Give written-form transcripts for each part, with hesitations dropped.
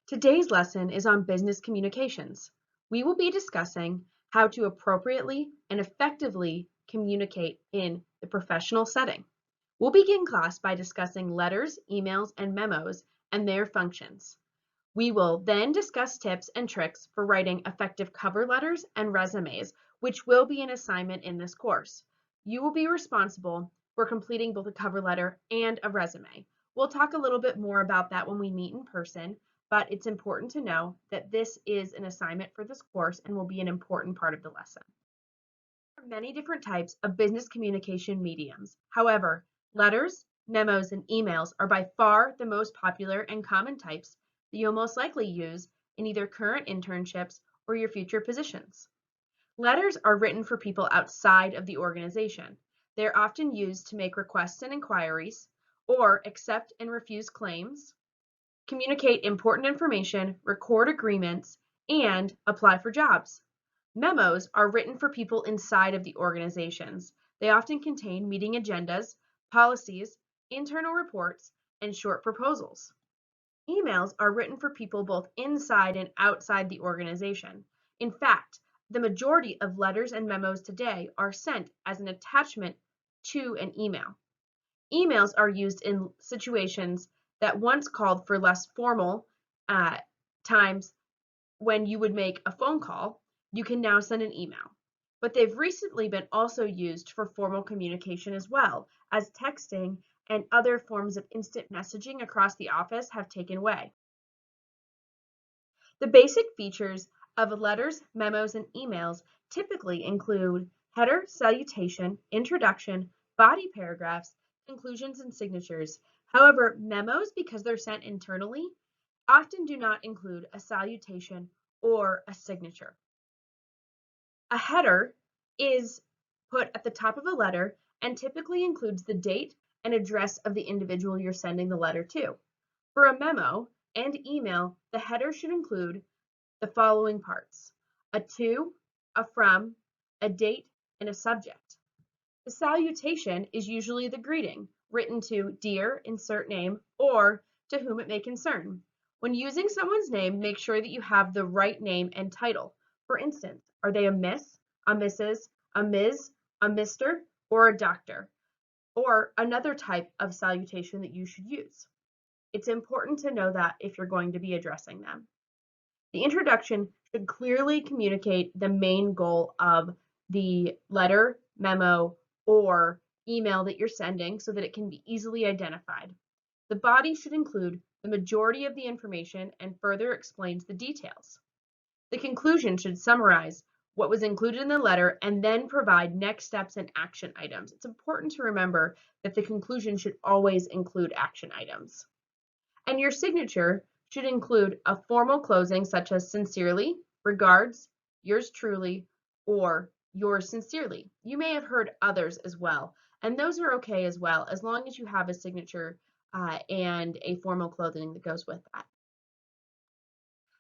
Today's lesson is on business communications. We will be discussing how to appropriately and effectively communicate in the professional setting. We'll begin class by discussing letters, emails, and memos and their functions. We will then discuss tips and tricks for writing effective cover letters and resumes, which will be an assignment in this course. You will be responsible for completing both a cover letter and a resume. We'll talk a little bit more about that when we meet in person, but it's important to know that this is an assignment for this course and will be an important part of the lesson. There are many different types of business communication mediums. However, letters, memos, and emails are by far the most popular and common types that you'll most likely use in either current internships or your future positions. Letters are written for people outside of the organization. They're often used to make requests and inquiries, or accept and refuse claims, communicate important information, record agreements, and apply for jobs. Memos are written for people inside of the organizations. They often contain meeting agendas, policies, internal reports, and short proposals. Emails are written for people both inside and outside the organization. In fact, the majority of letters and memos today are sent as an attachment to an email. Emails are used in situations that once called for less formal times when you would make a phone call. You can now send an email. But they've recently been also used for formal communication as well, as texting and other forms of instant messaging across the office have taken away. The basic features of letters, memos, and emails typically include header, salutation, introduction, body paragraphs, conclusions, and signatures. However, memos, because they're sent internally, often do not include a salutation or a signature. A header is put at the top of a letter and typically includes the date and address of the individual you're sending the letter to. For a memo and email, the header should include the following parts: a to, a from, a date, and a subject. The salutation is usually the greeting, written to "Dear," insert name, or "To whom it may concern." When using someone's name, make sure that you have the right name and title. For instance, are they a Miss, a Mrs., a Ms., a Mr., or a Doctor? Or another type of salutation that you should use. It's important to know that if you're going to be addressing them. The introduction should clearly communicate the main goal of the letter, memo, or email that you're sending so that it can be easily identified. The body should include the majority of the information and further explains the details. The conclusion should summarize what was included in the letter and then provide next steps and action items. It's important to remember that the conclusion should always include action items. And your signature should include a formal closing such as "Sincerely," "Regards," "Yours truly," or "Yours sincerely." You may have heard others as well, and those are okay as well, as long as you have a signature and a formal closing that goes with that.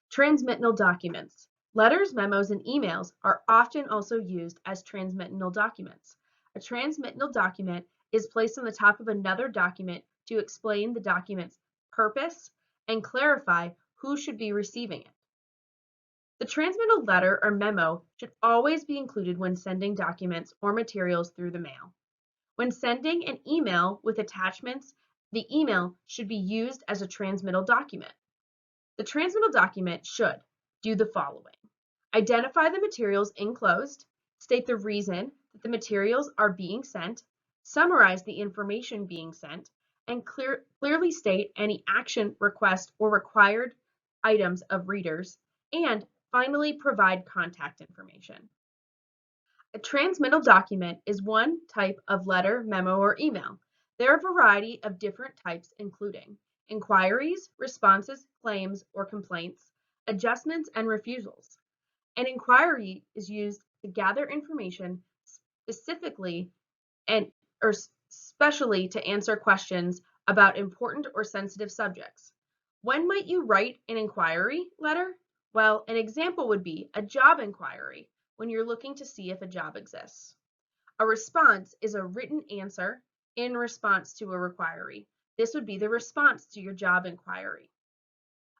Transmittal documents. Letters, memos, and emails are often also used as transmittal documents. A transmittal document is placed on the top of another document to explain the document's purpose and clarify who should be receiving it. The transmittal letter or memo should always be included when sending documents or materials through the mail. When sending an email with attachments, the email should be used as a transmittal document. The transmittal document should do the following: identify the materials enclosed, state the reason that the materials are being sent, summarize the information being sent, and clearly state any action, request, or required items of readers, and finally provide contact information. A transmittal document is one type of letter, memo, or email. There are a variety of different types, including inquiries, responses, claims or complaints, adjustments, and refusals. An inquiry is used to gather information specifically or specially to answer questions about important or sensitive subjects. When might you write an inquiry letter? Well, an example would be a job inquiry, when you're looking to see if a job exists. A response is a written answer in response to a inquiry. This would be the response to your job inquiry.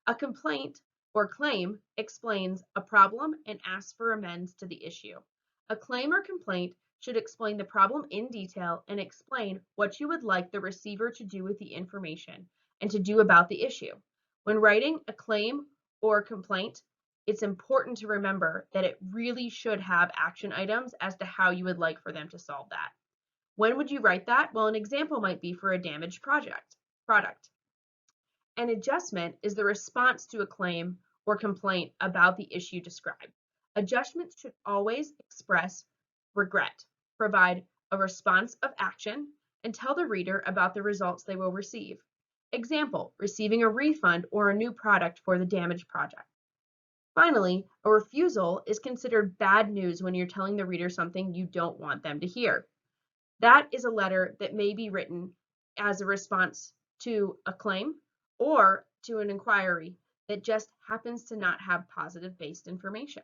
A complaint or claim explains a problem and asks for amends to the issue. A claim or complaint should explain the problem in detail and explain what you would like the receiver to do with the information and to do about the issue. When writing a claim or complaint, it's important to remember that it really should have action items as to how you would like for them to solve that. When would you write that? Well, an example might be for a damaged product. An adjustment is the response to a claim or complaint about the issue described. Adjustments should always express regret, provide a response of action, and tell the reader about the results they will receive. Example, receiving a refund or a new product for the damaged project. Finally, a refusal is considered bad news when you're telling the reader something you don't want them to hear. That is a letter that may be written as a response to a claim or to an inquiry that just happens to not have positive based information.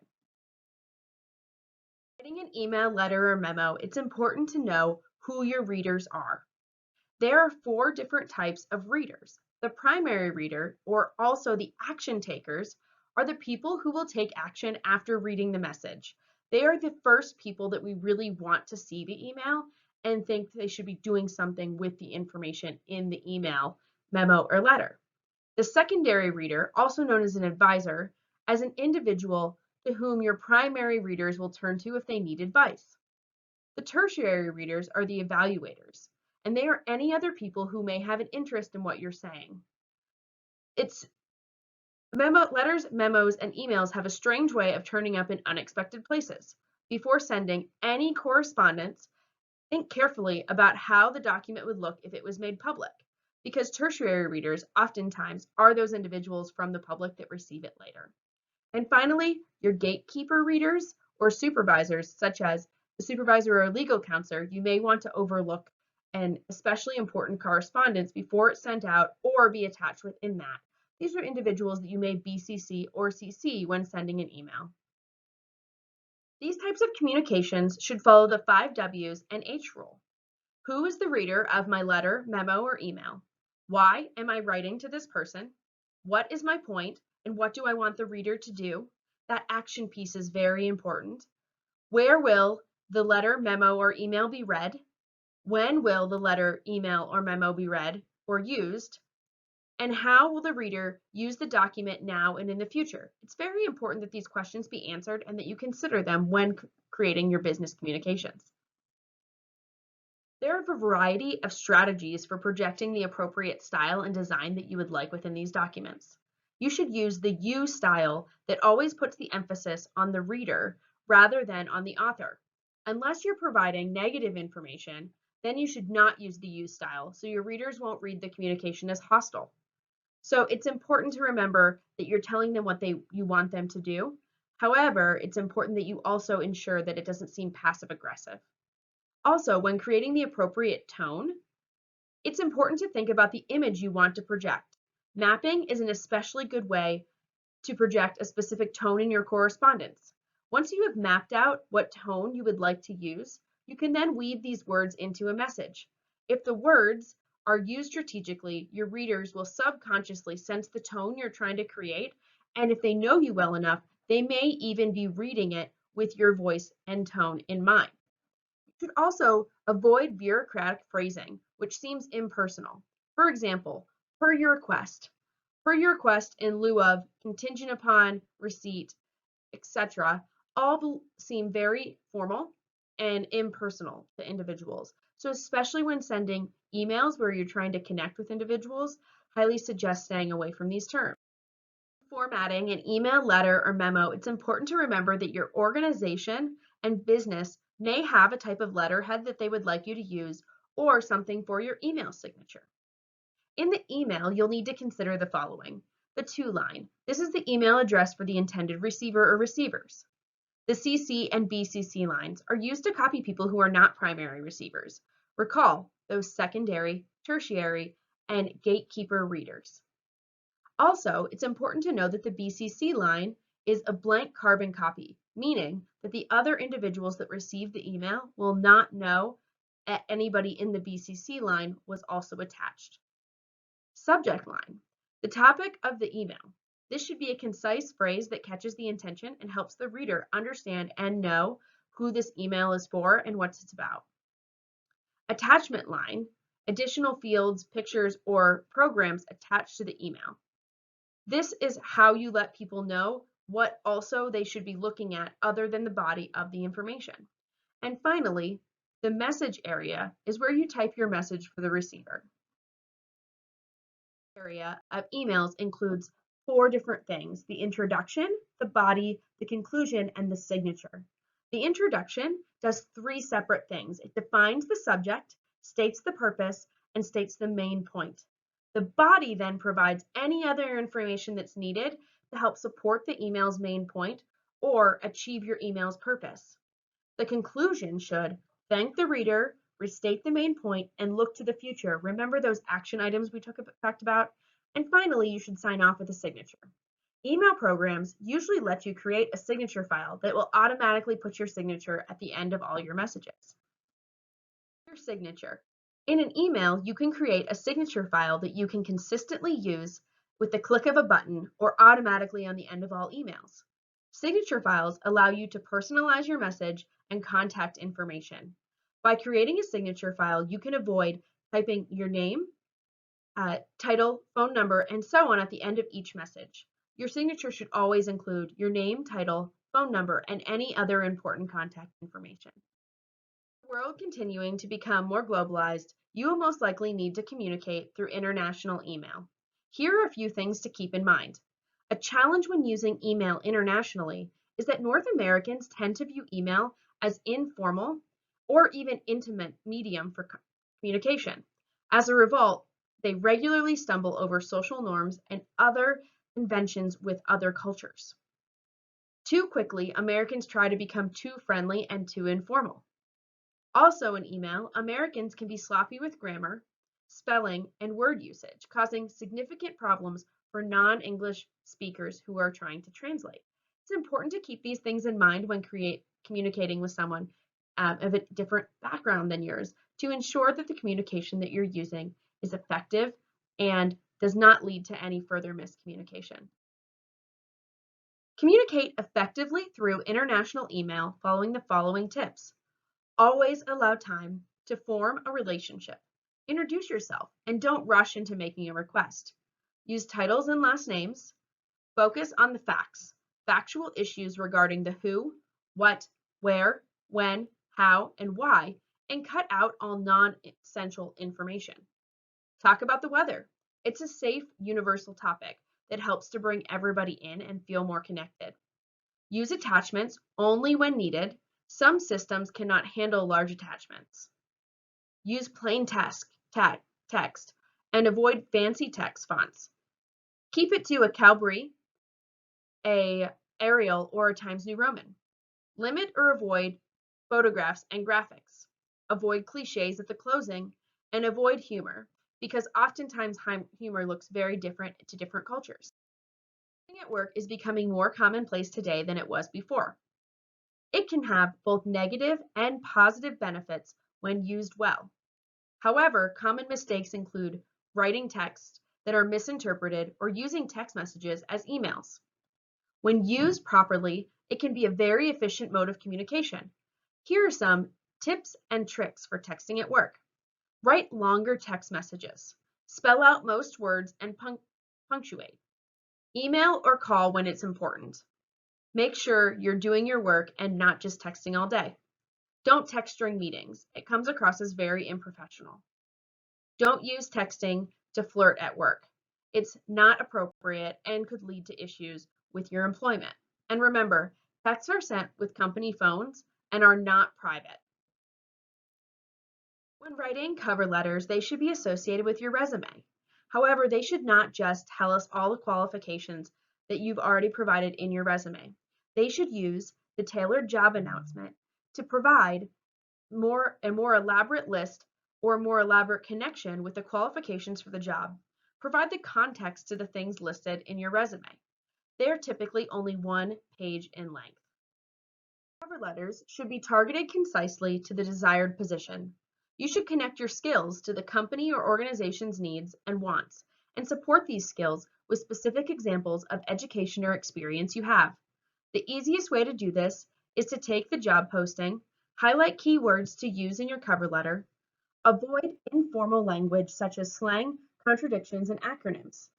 Writing an email, letter, or memo, it's important to know who your readers are. There are 4 different types of readers. The primary reader, or also the action takers, are the people who will take action after reading the message. They are the first people that we really want to see the email and think they should be doing something with the information in the email, memo, or letter. The secondary reader, also known as an advisor, as an individual to whom your primary readers will turn to if they need advice. The tertiary readers are the evaluators, and they are any other people who may have an interest in what you're saying. Letters, memos, and emails have a strange way of turning up in unexpected places. Before sending any correspondence, think carefully about how the document would look if it was made public, because tertiary readers oftentimes are those individuals from the public that receive it later. And finally, your gatekeeper readers or supervisors, such as the supervisor or legal counselor, you may want to overlook an especially important correspondence before it's sent out or be attached within that. These are individuals that you may BCC or CC when sending an email. These types of communications should follow the 5 W's and H rule. Who is the reader of my letter, memo, or email? Why am I writing to this person? What is my point, and what do I want the reader to do? That action piece is very important. Where will the letter, memo, or email be read? When will the letter, email, or memo be read or used? And how will the reader use the document now and in the future? It's very important that these questions be answered and that you consider them when creating your business communications. There are a variety of strategies for projecting the appropriate style and design that you would like within these documents. You should use the you style that always puts the emphasis on the reader rather than on the author. Unless you're providing negative information, then you should not use the you style, so your readers won't read the communication as hostile. So it's important to remember that you're telling them what you want them to do. However, it's important that you also ensure that it doesn't seem passive aggressive. Also, when creating the appropriate tone, it's important to think about the image you want to project. Mapping is an especially good way to project a specific tone in your correspondence. Once you have mapped out what tone you would like to use, you can then weave these words into a message. If the words are used strategically, your readers will subconsciously sense the tone you're trying to create, and if they know you well enough, they may even be reading it with your voice and tone in mind. You should also avoid bureaucratic phrasing, which seems impersonal. For example, per your request in lieu of, contingent upon, receipt, etc., all seem very formal and impersonal to individuals. So especially when sending emails where you're trying to connect with individuals, highly suggest staying away from these terms. Formatting an email, letter, or memo, it's important to remember that your organization and business may have a type of letterhead that they would like you to use or something for your email signature. In the email, you'll need to consider the following. The to line. This is the email address for the intended receiver or receivers. The CC and BCC lines are used to copy people who are not primary receivers. Recall those secondary, tertiary, and gatekeeper readers. Also, it's important to know that the BCC line is a blank carbon copy, meaning that the other individuals that receive the email will not know that anybody in the BCC line was also attached. Subject line. The topic of the email. This should be a concise phrase that catches the attention and helps the reader understand and know who this email is for and what it's about. Attachment line, additional fields, pictures, or programs attached to the email. This is how you let people know what also they should be looking at other than the body of the information. And finally, the message area is where you type your message for the receiver. The area of emails includes 4 different things: the introduction, the body, the conclusion, and the signature. The introduction does 3 separate things. It defines the subject, states the purpose, and states the main point. The body then provides any other information that's needed to help support the email's main point or achieve your email's purpose. The conclusion should thank the reader, restate the main point, and look to the future. Remember those action items we talked about? And finally, you should sign off with a signature. Email programs usually let you create a signature file that will automatically put your signature at the end of all your messages. Your signature. In an email, you can create a signature file that you can consistently use with the click of a button or automatically on the end of all emails. Signature files allow you to personalize your message and contact information. By creating a signature file, you can avoid typing your name, title, phone number, and so on at the end of each message. Your signature should always include your name, title, phone number, and any other important contact information. With the world continuing to become more globalized, you will most likely need to communicate through international email. Here are a few things to keep in mind. A challenge when using email internationally is that North Americans tend to view email as informal or even intimate medium for communication. As a result, they regularly stumble over social norms and other conventions with other cultures. Too quickly, Americans try to become too friendly and too informal. Also in email, Americans can be sloppy with grammar, spelling, and word usage, causing significant problems for non-English speakers who are trying to translate. It's important to keep these things in mind when communicating with someone of a different background than yours to ensure that the communication that you're using is effective and does not lead to any further miscommunication. Communicate effectively through international email following the following tips. Always allow time to form a relationship. Introduce yourself and don't rush into making a request. Use titles and last names. Focus on the facts, factual issues regarding the who, what, where, when, how, and why, and cut out all non-essential information. Talk about the weather. It's a safe, universal topic that helps to bring everybody in and feel more connected. Use attachments only when needed. Some systems cannot handle large attachments. Use plain text and avoid fancy text fonts. Keep it to a Calibri, a Arial, or a Times New Roman. Limit or avoid photographs and graphics. Avoid cliches at the closing and avoid humor, because oftentimes humor looks very different to different cultures. Texting at work is becoming more commonplace today than it was before. It can have both negative and positive benefits when used well. However, common mistakes include writing texts that are misinterpreted or using text messages as emails. When used properly, it can be a very efficient mode of communication. Here are some tips and tricks for texting at work. Write longer text messages. Spell out most words and punctuate. Email or call when it's important. Make sure you're doing your work and not just texting all day. Don't text during meetings. It comes across as very unprofessional. Don't use texting to flirt at work. It's not appropriate and could lead to issues with your employment. And remember, texts are sent with company phones and are not private. When writing cover letters, they should be associated with your resume. However, they should not just tell us all the qualifications that you've already provided in your resume. They should use the tailored job announcement to provide a more elaborate list or a more elaborate connection with the qualifications for the job. Provide the context to the things listed in your resume. They are typically only 1 page in length. Cover letters should be targeted concisely to the desired position. You should connect your skills to the company or organization's needs and wants, and support these skills with specific examples of education or experience you have. The easiest way to do this is to take the job posting, highlight keywords to use in your cover letter, avoid informal language such as slang, contradictions, and acronyms.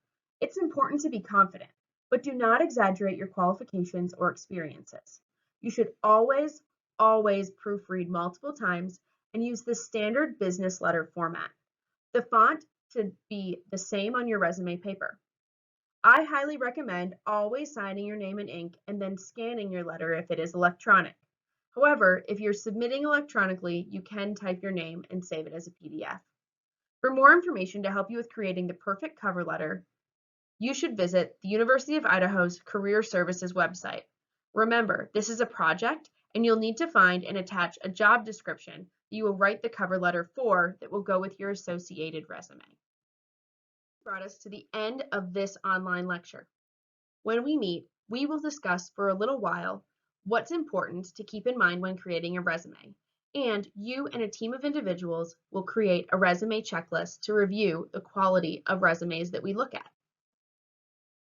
It's important to be confident, but do not exaggerate your qualifications or experiences. You should always proofread multiple times and use the standard business letter format. The font should be the same on your resume paper. I highly recommend always signing your name in ink and then scanning your letter if it is electronic. However, if you're submitting electronically, you can type your name and save it as a PDF. For more information to help you with creating the perfect cover letter, you should visit the University of Idaho's Career Services website. Remember, this is a project and you'll need to find and attach a job description that you will write the cover letter for that will go with your associated resume. Brought us to the end of this online lecture. When we meet, we will discuss for a little while what's important to keep in mind when creating a resume, and you and a team of individuals will create a resume checklist to review the quality of resumes that we look at.